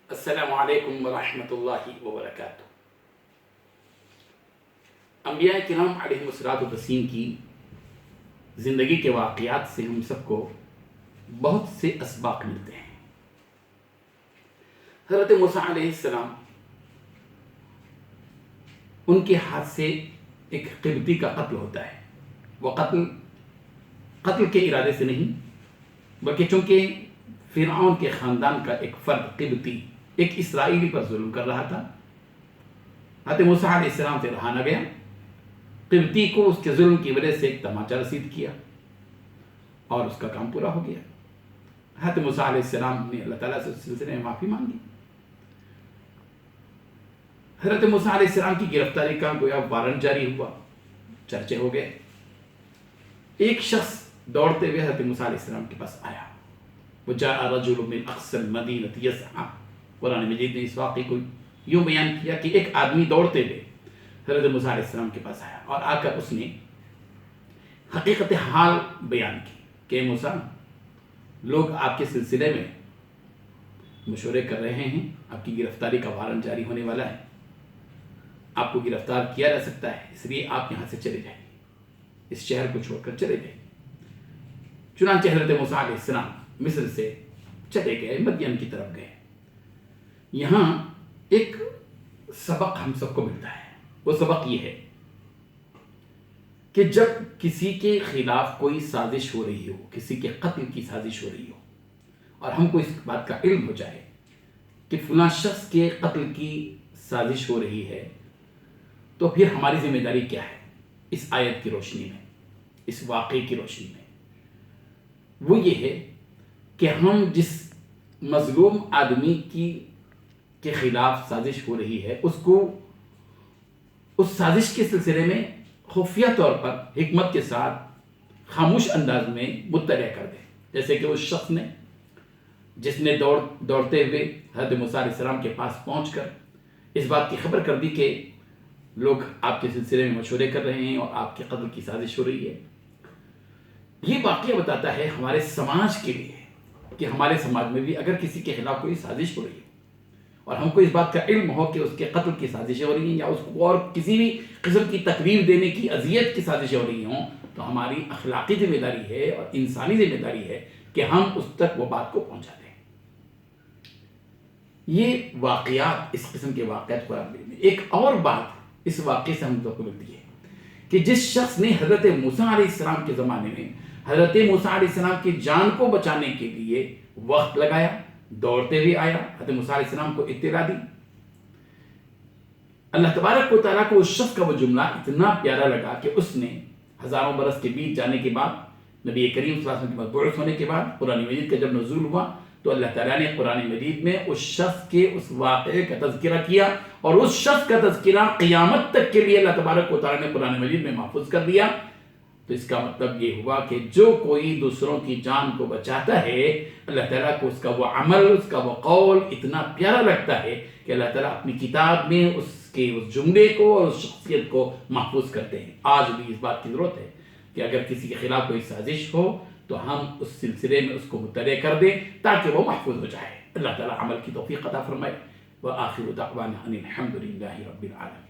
السلام علیکم ورحمۃ اللہ وبرکاتہ۔ انبیاء کرام علیہ الصلوۃ والتسلیم کی زندگی کے واقعات سے ہم سب کو بہت سے اسباق ملتے ہیں۔ حضرت موسیٰ علیہ السلام، ان کے ہاتھ سے ایک قبطی کا قتل ہوتا ہے۔ وہ قتل کے ارادے سے نہیں، بلکہ چونکہ فرعون کے خاندان کا ایک فرد قبطی ایک اسرائیلی پر ظلم کر رہا تھا، حضرت موسیٰ علیہ السلام سے رہا نہ گیا، قبطی کو اس کے ظلم کی وجہ سے ایک تماچا رسید کیا اور اس کا کام پورا ہو گیا۔ حضرت موسیٰ علیہ السلام نے اللہ تعالیٰ سے اس سلسلے میں معافی مانگی۔ حضرت موسیٰ علیہ السلام کی گرفتاری کا گویا وارنٹ جاری ہوا، چرچے ہو گئے۔ ایک شخص دوڑتے ہوئے حضرت موسیٰ علیہ السلام کے پاس آیا، وجاء رجل من اقصى المدینة یسعی۔ قرآن مجید نے اس واقعے کو یوں بیان کیا کہ ایک آدمی دوڑتے ہوئے حضرت موسیٰ علیہ السلام کے پاس آیا اور آ کر اس نے حقیقت حال بیان کی کہ موسیٰ، لوگ آپ کے سلسلے میں مشورے کر رہے ہیں، آپ کی گرفتاری کا وارنٹ جاری ہونے والا ہے، آپ کو گرفتار کیا جا سکتا ہے، اس لیے آپ یہاں سے چلے جائیں، اس شہر کو چھوڑ کر چلے جائیں۔ چنانچہ حضرت موسیٰ علیہ السلام مصر سے چلے گئے، مدین کی طرف گئے۔ یہاں ایک سبق ہم سب کو ملتا ہے، وہ سبق یہ ہے کہ جب کسی کے خلاف کوئی سازش ہو رہی ہو، کسی کے قتل کی سازش ہو رہی ہو، اور ہم کو اس بات کا علم ہو جائے کہ فلاں شخص کے قتل کی سازش ہو رہی ہے، تو پھر ہماری ذمہ داری کیا ہے اس آیت کی روشنی میں، اس واقعے کی روشنی میں؟ وہ یہ ہے کہ ہم جس مظلوم آدمی کے خلاف سازش ہو رہی ہے، اس کو اس سازش کے سلسلے میں خفیہ طور پر حکمت کے ساتھ خاموش انداز میں مطلع کر دیں، جیسے کہ اس شخص نے جس نے دوڑتے ہوئے حضرت موسیٰ علیہ السلام کے پاس پہنچ کر اس بات کی خبر کر دی کہ لوگ آپ کے سلسلے میں مشورے کر رہے ہیں اور آپ کے قتل کی سازش ہو رہی ہے۔ یہ واقعہ بتاتا ہے ہمارے سماج کے لیے کہ ہمارے سماج میں بھی اگر کسی کے خلاف کوئی سازش ہو رہی ہے اور ہم کو اس بات کا علم ہو کہ اس کے قتل کی سازشیں ہو رہی ہیں یا اس کو اور کسی بھی قسم کی تکلیف دینے کی اذیت کی سازشیں ہو رہی ہوں، تو ہماری اخلاقی ذمہ داری ہے اور انسانی ذمہ داری ہے کہ ہم اس تک وہ بات کو پہنچا دیں۔ یہ واقعات، اس قسم کے واقعات قرآن میں ایک اور بات اس واقعے سے ہم کو ملتی ہے کہ جس شخص نے حضرت موسیٰ علیہ السلام کے زمانے میں حضرت موسیٰ علیہ السلام کی جان کو بچانے کے لیے وقت لگایا، دوڑتے ہوئے آیا، حضرت موسیٰ علیہ السلام کو اطلاع دی، اللہ تبارک و تعالیٰ کو اس شخص کا وہ جملہ اتنا پیارا لگا کہ اس نے ہزاروں برس کے بیت جانے کے بعد، نبی کریم صلی اللہ علیہ وسلم کے مبعوث ہونے کے بعد قرآن مجید کا جب نزول ہوا تو اللہ تعالیٰ نے قرآن مجید میں اس شخص کے اس واقعے کا تذکرہ کیا، اور اس شخص کا تذکرہ قیامت تک کے لیے اللہ تبارک و تعالیٰ نے قرآن مجید میں محفوظ کر دیا۔ تو اس کا مطلب یہ ہوا کہ جو کوئی دوسروں کی جان کو بچاتا ہے، اللہ تعالیٰ کو اس کا وہ عمل، اس کا وہ قول اتنا پیارا لگتا ہے کہ اللہ تعالیٰ اپنی کتاب میں اس کے اس جملے کو اور اس شخصیت کو محفوظ کرتے ہیں۔ آج بھی اس بات کی ضرورت ہے کہ اگر کسی کے خلاف کوئی سازش ہو تو ہم اس سلسلے میں اس کو مطلع کر دیں تاکہ وہ محفوظ ہو جائے۔ اللہ تعالیٰ عمل کی توفیق عطا فرمائے۔ وآخر دعوانا ان الحمد للہ رب العالمین۔